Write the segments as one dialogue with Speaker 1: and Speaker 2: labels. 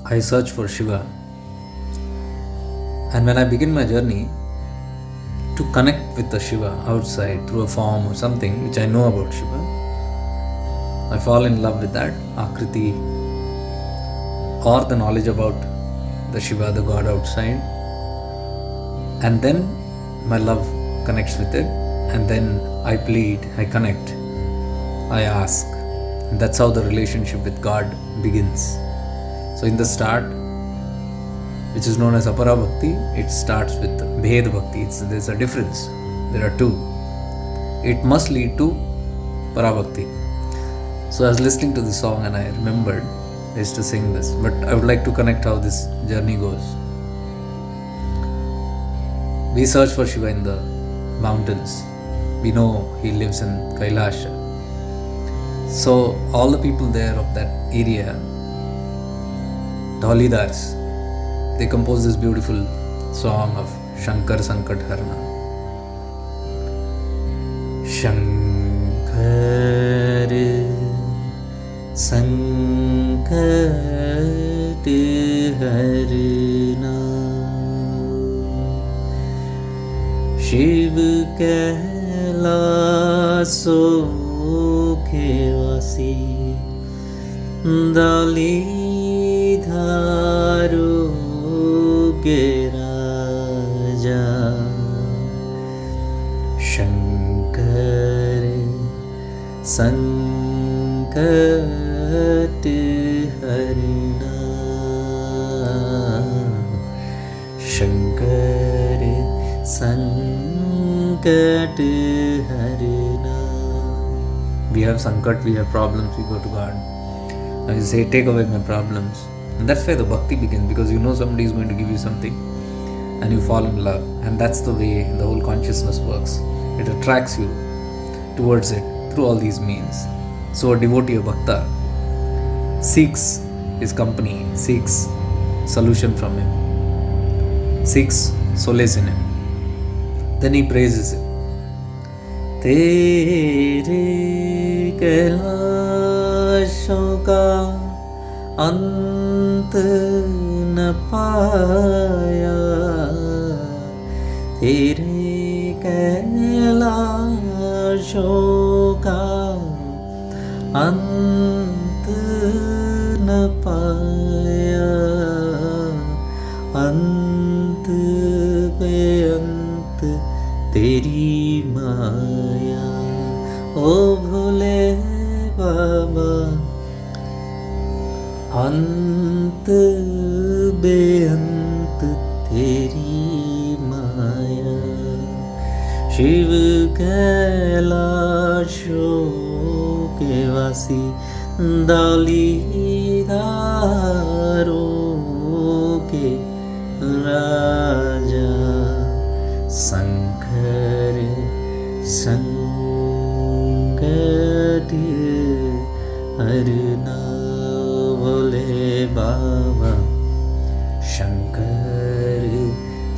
Speaker 1: I search for Shiva. And when I begin my journey to connect with the Shiva outside through a form or something which I know about Shiva, I fall in love with that Akriti or the knowledge about the Shiva, the God outside. And then my love connects with it. And then I plead, I connect, I ask. And that's how the relationship with God begins. So in the start, which is known as Apara Bhakti, it starts with Bhed Bhakti. There's a difference. There are two. It must lead to Para Bhakti. So I was listening to this song and I remembered I used to sing this. But I would like to connect how this journey goes. We search for Shiva in the mountains. We know he lives in Kailasha. So all the people there of that area, Dholidars, they compose this beautiful song of Shankar Sankat Harna. Shankar Sankat Harna, Shiv Kailaso ke vasi, Dalidharu ke raja, Shankar Sankat Harna, Shankar Sankat Harna. We have Sankat, we have problems, we go to God. I say, take away my problems. And that's where the bhakti begins, because you know somebody is going to give you something and you fall in love. And that's the way the whole consciousness works. It attracts you towards it through all these means. So a devotee, a bhakta, seeks his company, seeks solution from him, seeks solace in him. Then he praises him. Tere कैलाशों का अंत न पाया, तेरे कैलाशों का अंत न पाया, अंत पे अंत तेरी माया, ओ भोले बाबा, अंत बेअंत तेरी माया, शिव कैलाशों के वासी, दालीदारों के राजा, शंकर संकट हरना, भोले बाबा, शंकर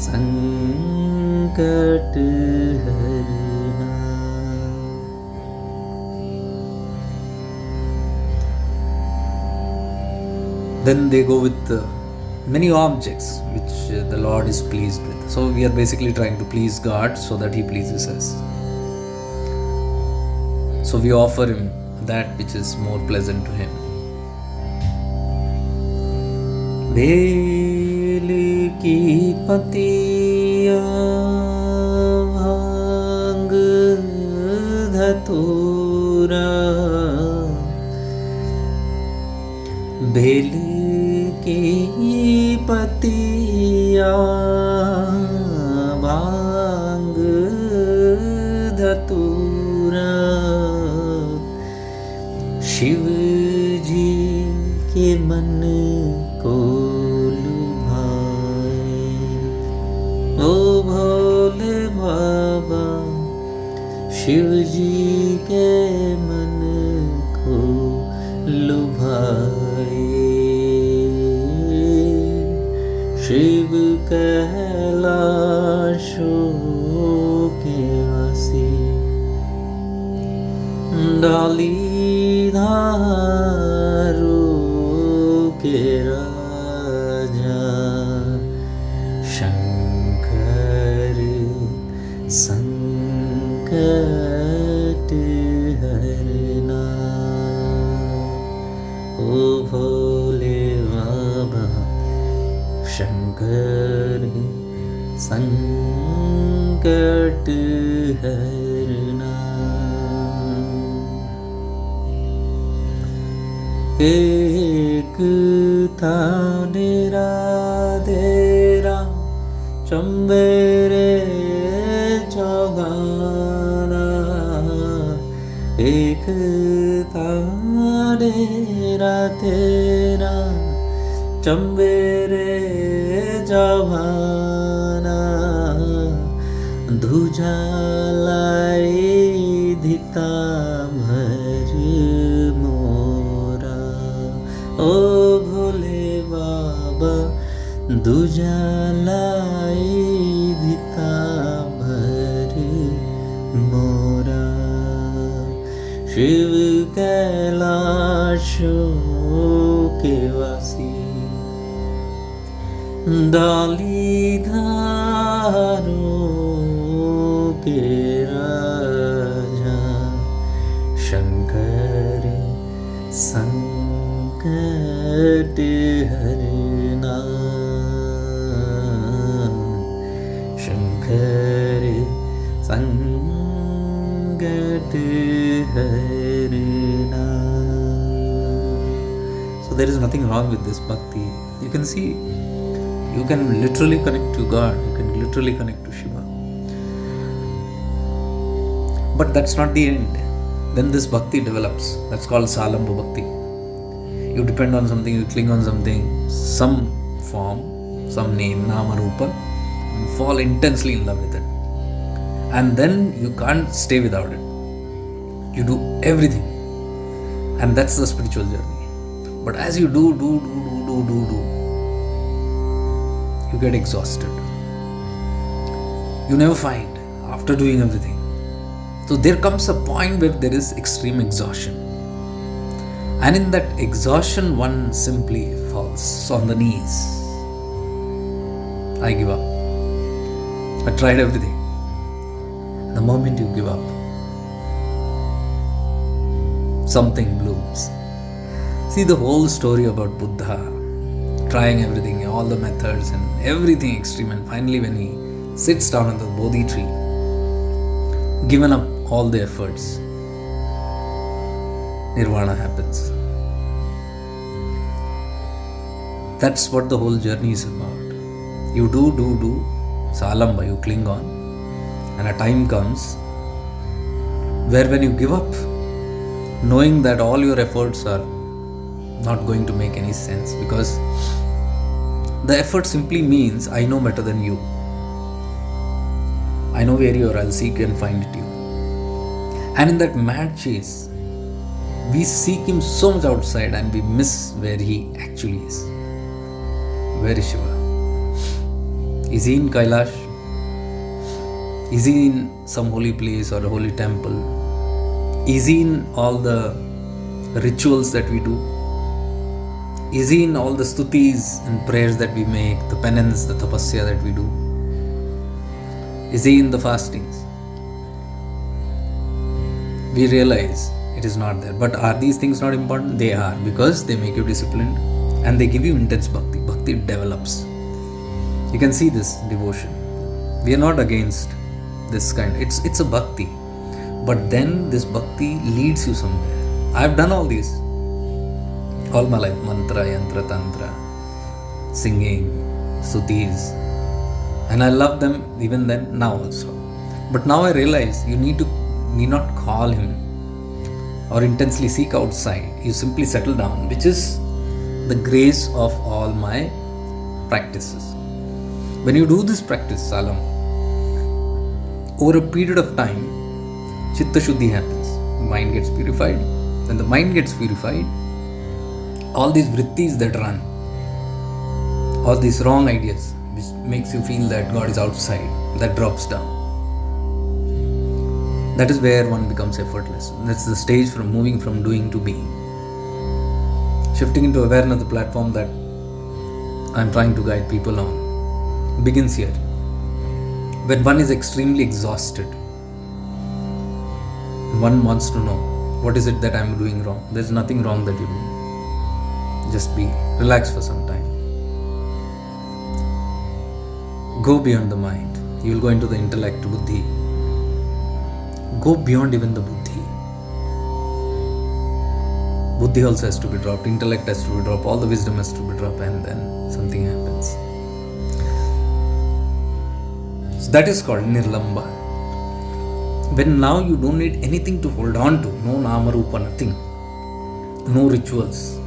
Speaker 1: संकट हरना. Then they go with many objects which the Lord is pleased with. So we are basically trying to please God so that He pleases us. So we offer Him that which is more pleasant to Him. बेल की पतियाँ, भांग धतूरा, bell की पतियाँ, भांग धतूरा, शिव जी के मन को लुभाए, ओ भोले बाबा, शिव जी के मन को लुभाए, शिव कैलाशों के वासी, डालीधारों के राजा, ओ भोले बाबा शंकर संकट हरना। एक था डेरा तेरा चंबेरे चौगाना, एक था डेरा तेरा चंबेरे चौगाना, धुजा लाई धिता भर मोरा। ओ भोले बाबा दूजा लाई धिता भर मोरा। शिव कैलाशो के वासी डाली धारों के राजा, शंकर संकट हरना, शंकर संकट हरना. So there is nothing wrong with this bhakti. You can see, you can literally connect to God, you can literally connect to Shiva. But that's not the end. Then this bhakti develops. That's called Salamba Bhakti. You depend on something, you cling on something, some form, some name, nama, rupa, and fall intensely in love with it. And then you can't stay without it. You do everything. And that's the spiritual journey. But as you do, you get exhausted. You never find after doing everything. So there comes a point where there is extreme exhaustion. And in that exhaustion, one simply falls on the knees. I give up. I tried everything. The moment you give up, something blooms. See the whole story about Buddha, trying everything, all the methods and everything extreme, and finally when he sits down on the Bodhi tree, given up all the efforts, Nirvana happens. That's what the whole journey is about. You do, Salamba, you cling on, and a time comes where when you give up, knowing that all your efforts are not going to make any sense, because the effort simply means I know better than you. I know where you are, I'll seek and find it you. And in that mad chase, we seek him so much outside and we miss where he actually is. Where is Shiva? Is he in Kailash? Is he in some holy place or a holy temple? Is he in all the rituals that we do? Is he in all the stutis and prayers that we make, the penance, the tapasya that we do? Is he in the fastings? We realize it is not there. But are these things not important? They are, because they make you disciplined and they give you intense bhakti. Bhakti develops. You can see this devotion. We are not against this kind. It's a bhakti. But then this bhakti leads you somewhere. I've done all these. All my life. Mantra, yantra, tantra, singing, stutis. And I love them even then, now also. But now I realize you need not call him or intensely seek outside. You simply settle down, which is the grace of all my practices. When you do this practice, Salam, over a period of time, Chitta Shuddhi happens. Mind gets purified. When the mind gets purified, all these vrittis that run, all these wrong ideas, which makes you feel that God is outside, that drops down. That is where one becomes effortless. That's the stage from moving from doing to being. Shifting into awareness, the platform that I'm trying to guide people on, begins here. When one is extremely exhausted, one wants to know, what is it that I'm doing wrong? There's nothing wrong that you're doing. Just be relaxed for some time. Go beyond the mind. You will go into the intellect, buddhi. Go beyond even the buddhi. Buddhi also has to be dropped, intellect has to be dropped, all the wisdom has to be dropped, and then something happens. So that is called nirlamba. When now you don't need anything to hold on to, no nama rupa, nothing, no rituals,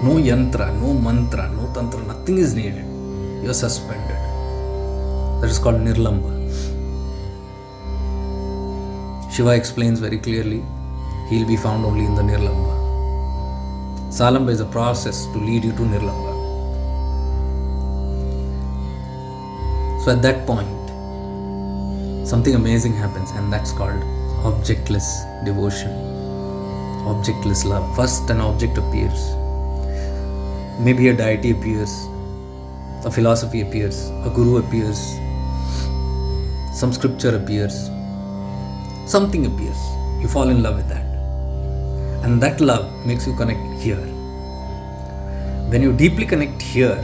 Speaker 1: no yantra, no mantra, no tantra, nothing is needed. You are suspended. That is called nirlamba. Shiva explains very clearly, he will be found only in the nirlamba. Salamba is a process to lead you to nirlamba. So at that point, something amazing happens, and that's called objectless devotion, objectless love. First an object appears. Maybe a deity appears, a philosophy appears, a guru appears, some scripture appears, something appears. You fall in love with that. And that love makes you connect here. When you deeply connect here,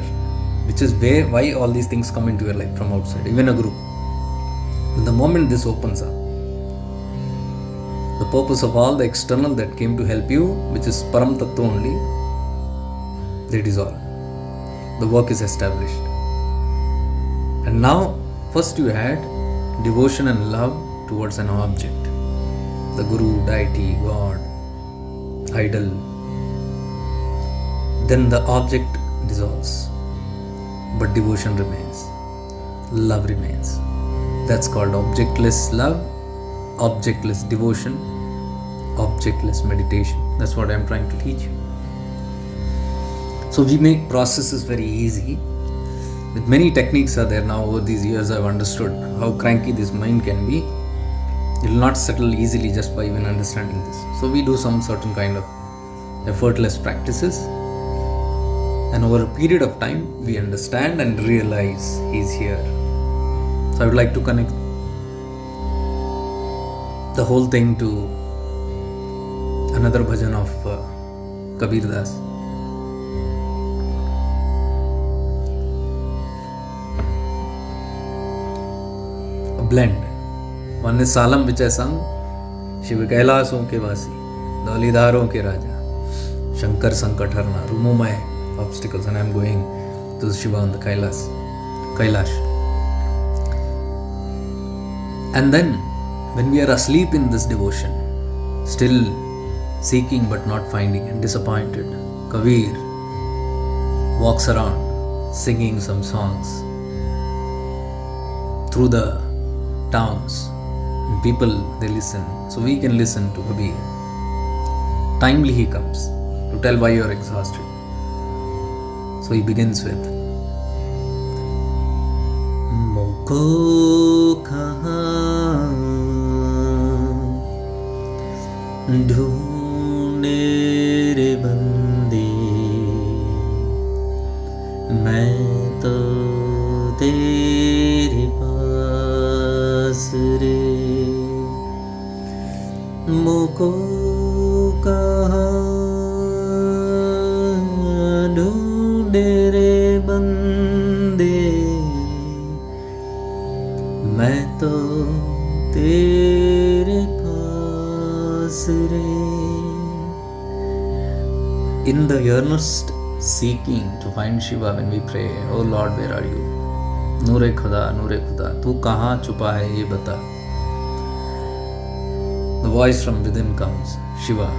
Speaker 1: which is why all these things come into your life from outside, even a guru. The moment this opens up, the purpose of all the external that came to help you, which is Param Tattva only, they dissolve. The work is established. And now, first you had devotion and love towards an object. The guru, deity, God, idol. Then the object dissolves. But devotion remains. Love remains. That's called objectless love, objectless devotion, objectless meditation. That's what I'm trying to teach you. So we make processes very easy. With many techniques are there now. Over these years I've understood how cranky this mind can be. It will not settle easily just by even understanding this. So we do some certain kind of effortless practices. And over a period of time, we understand and realize He's here. So I would like to connect the whole thing to another bhajan of Kabir Das. A blend. One is Salam which I sung, Shiv Kailason ke Vasi, Dalidharon ke Raja, Shankar Sankat Harna, remove my obstacles, and I am going to Shiva on the Kailash. And then, when we are asleep in this devotion, still seeking but not finding and disappointed, Kabir walks around singing some songs through the towns. And people, they listen. So we can listen to Kabir. Timely he comes to tell why you are exhausted. So he begins with Moko kahan dhoone re bande, main to tere paas re. Moko kahan ढूंढे बंदे, मैं तो तेरे पास रे. In the earnest seeking to find Shiva, when we pray, Oh Lord, where are you? Noore Khuda, तू कहाँ छुपा है ये बता. The voice from within comes, Shiva.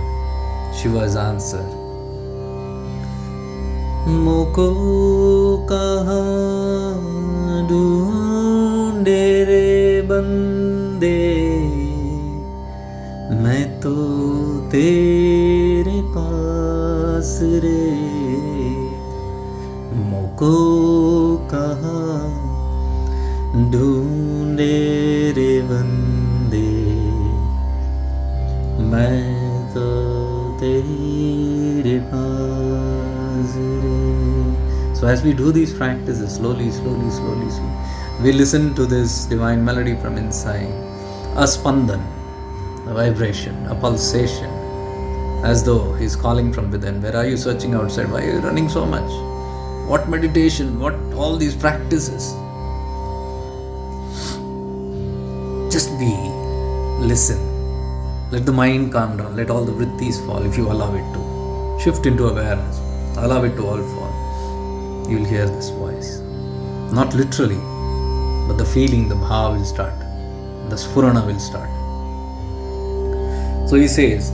Speaker 1: Shiva's answer. मोको कहाँ ढूंढे रे बंदे, मैं तो तेरे पास रे. मोको कहाँ ढूंढे रे बंदे, मैं तो तेरे पास रे. So as we do these practices, slowly, we listen to this divine melody from inside. A spandan, a vibration, a pulsation, as though he's calling from within. Where are you searching outside? Why are you running so much? What meditation? What all these practices? Just be, listen. Let the mind calm down. Let all the vrittis fall if you allow it to. Shift into awareness. Allow it to all fall. You will hear this voice. Not literally, but the feeling, the bhava will start. The sphurana will start. So he says,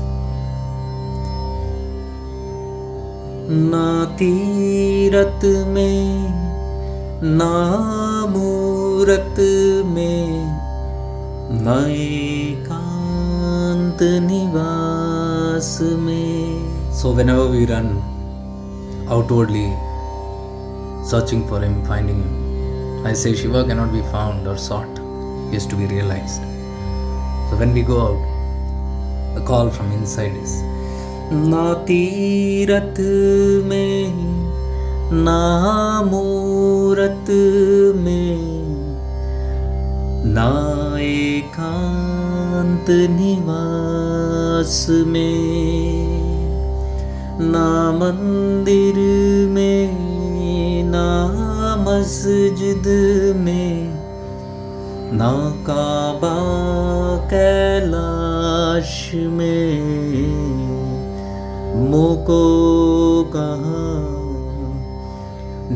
Speaker 1: ना तीरथ में ना मूरत में ना एकांत निवास में. So whenever we run outwardly searching for him, finding him, I say Shiva cannot be found or sought. He has to be realized. So when we go out, the call from inside is ना तीरथ में ना मूरत में ना एकांत निवास में, ना मंदिर में ना मस्जिद में ना काबा कैलाश में, मोको कहाँ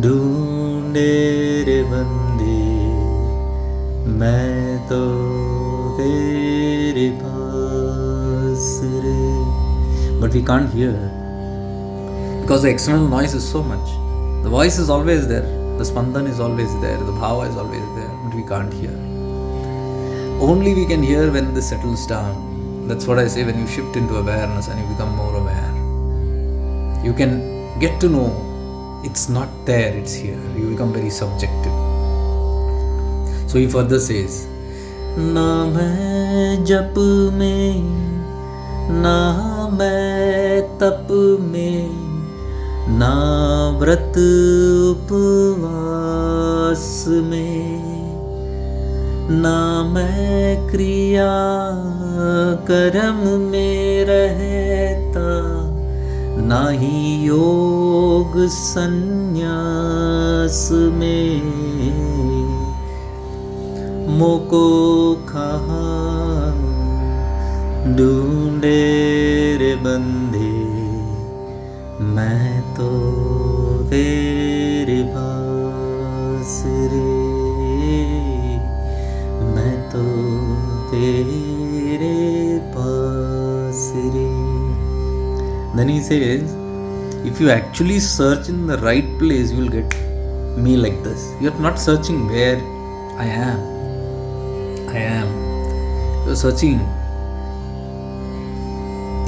Speaker 1: ढूंढे रे बंदे, मैं तो तेरे पास रे. But we can't hear because the external noise is so much. The voice is always there, the spandan is always there, the bhava is always there, but we can't hear. Only we can hear when this settles down. That's what I say, when you shift into awareness and you become more aware, you can get to know it's not there, it's here. You become very subjective. So he further says, ना मैं जप में ना मैं तप में ना व्रत उपवास में ना मैं क्रिया कर्म में रहता ना ही योग संन्यास में मोको कहाँ ढूंढे रे बंदे मैं तो तेरे पास रे मैं तो तेरे पास रे. Then he says, if you actually search in the right place, you will get me like this. You are not searching where I am. You are searching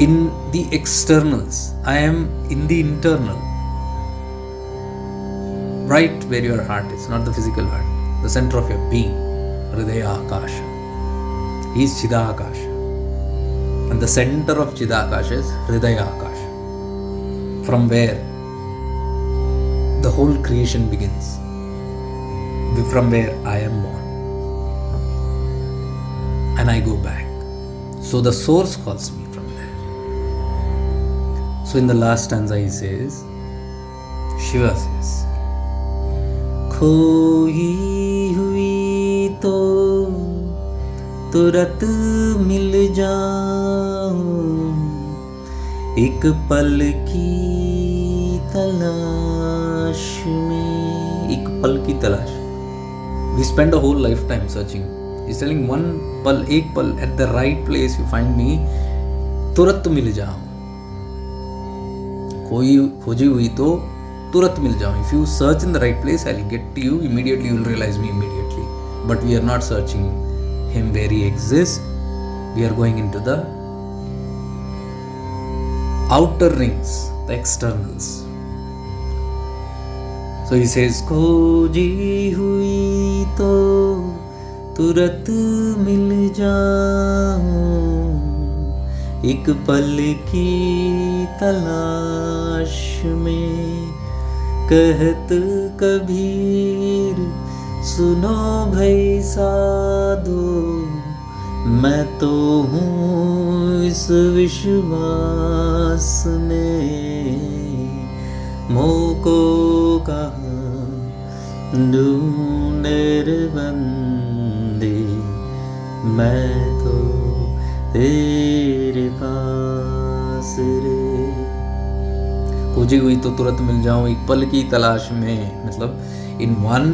Speaker 1: in the externals. I am in the internal. Right where your heart is, not the physical heart. The center of your being. Hridaya Akasha. He is Chidakasha. And the center of Chidakasha is Hridaya Akasha. From where the whole creation begins. From where I am born. And I go back. So the source calls me from there. So in the last stanza he says, Shiva says, खोई हुई तो तुरंत मिल जाऊं एक पल की तलाश में. एक पल की तलाश. We spend a whole lifetime searching. He's telling one pal, ek pal, at the right place you find me, तुरंत मिल जाऊं. कोई खोजी हुई तो तुरंत मिल जाऊं. If you search in the right place, I'll get to you immediately. You will realize me immediately. But we are not searching him where he exists. We are going into the outer rings, the externals. So he says, खोजी हुई तो तुरंत मिल जाऊं एक पल की तलाश में. कहत कबीर सुनो भाई साधो मैं तो हूँ इस विश्वास में, मोको कहाँ ढूंढे रे बंदे, मैं तो तेरे पास रे। खोजी हुई तो तुरंत मिल जाऊं एक पल की तलाश में, मतलब in one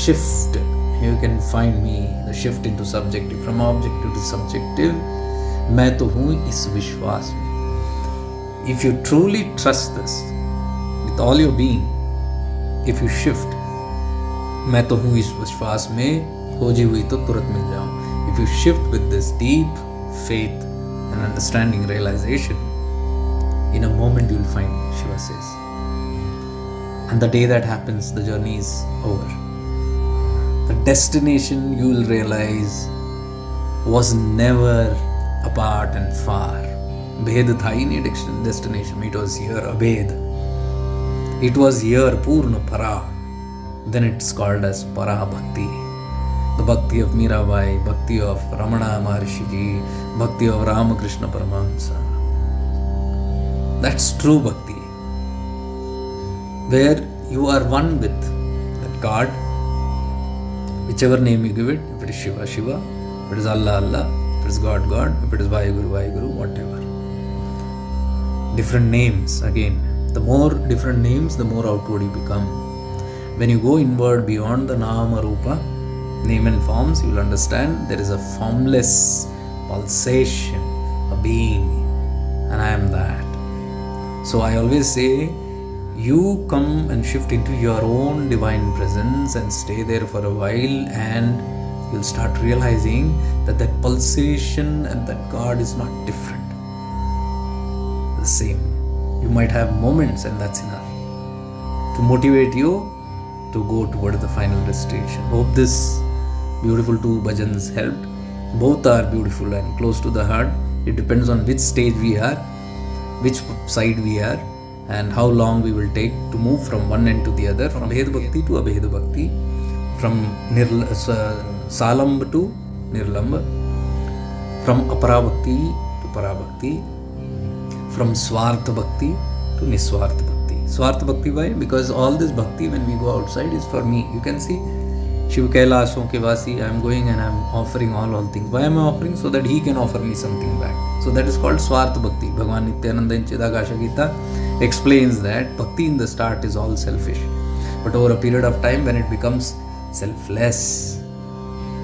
Speaker 1: shift you can find me, the shift into subjective, from objective to subjective. मैं तो हूँ इस विश्वास में. If you truly trust this with all your being, if you shift, मैं तो हूँ इस विश्वास में, खोजी हुई तो तुरंत मिल जाऊँ. If you shift with this deep faith and understanding realization, in a moment you will find, Shiva says. And the day that happens, the journey is over. The destination, you will realize, was never apart and far. Bhed tha hi nahi destination. It was here, abhed. It was here, Purna Para. Then it's called as Para Bhakti. The Bhakti of Mirabai, Bhakti of Ramana Maharshi Ji, Bhakti of Ramakrishna Paramahamsa. That's true Bhakti. Where you are one with that God, whichever name you give it, if it is Shiva, Shiva, if it is Allah, Allah, if it is God, God, if it is Vaheguru, Vaheguru, whatever. Different names, again. The more different names, the more outward you become. When you go inward beyond the Nama Rupa, name and forms, you will understand there is a formless pulsation, a being, and I am that. So I always say, you come and shift into your own divine presence and stay there for a while, and you'll start realizing that that pulsation and that God is not different. The same. You might have moments, and that's enough to motivate you to go toward the final destination. Hope this beautiful two bhajans helped. Both are beautiful and close to the heart. It depends on which stage we are, which side we are, and how long we will take to move from one end to the other, from Bhed Bhakti to Abhed Bhakti, from Salamb to Nirlamb, from Apara Bhakti to Para Bhakti, from Swartha Bhakti to Niswartha Bhakti. Swartha Bhakti, why? Because all this Bhakti when we go outside is for me. You can see Shiv Kailashon ke Vasi, I am going and I am offering all things. Why am I offering? So that he can offer me something back. So that is called Swartha Bhakti. Bhagavan Nityananda in Chidakasha Gita explains that Bhakti in the start is all selfish. But over a period of time, when it becomes selfless,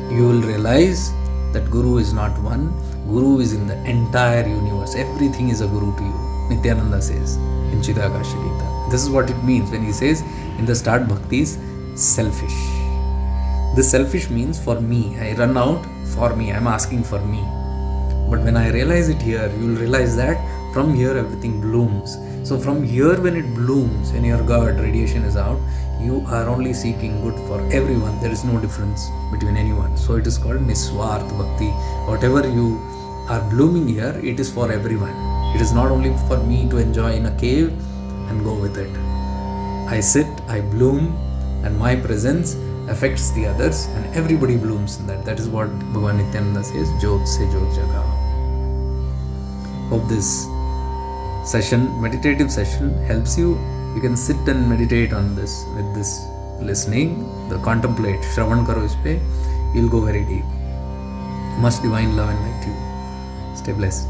Speaker 1: you will realize that Guru is not one. Guru is in the entire universe. Everything is a Guru to you. Nityananda says in Chidakasha Gita. This is what it means when he says in the start Bhakti is selfish. This selfish means for me. I run out for me. I am asking for me. But when I realize it here, you will realize that from here everything blooms. So from here when it blooms, when your God radiation is out, you are only seeking good for everyone. There is no difference between anyone. So it is called Niswartha Bhakti. Whatever you are blooming here, it is for everyone. It is not only for me to enjoy in a cave and go with it. I sit, I bloom, and my presence affects the others, and everybody blooms in that. That is what Bhagavan Nityananda says, Jyot se Jyot Jaga. Hope this session, meditative session, helps you. You can sit and meditate on this with this listening, the contemplate, Shravan karo ispe, you'll go very deep. Much divine love and light to you. Stay blessed.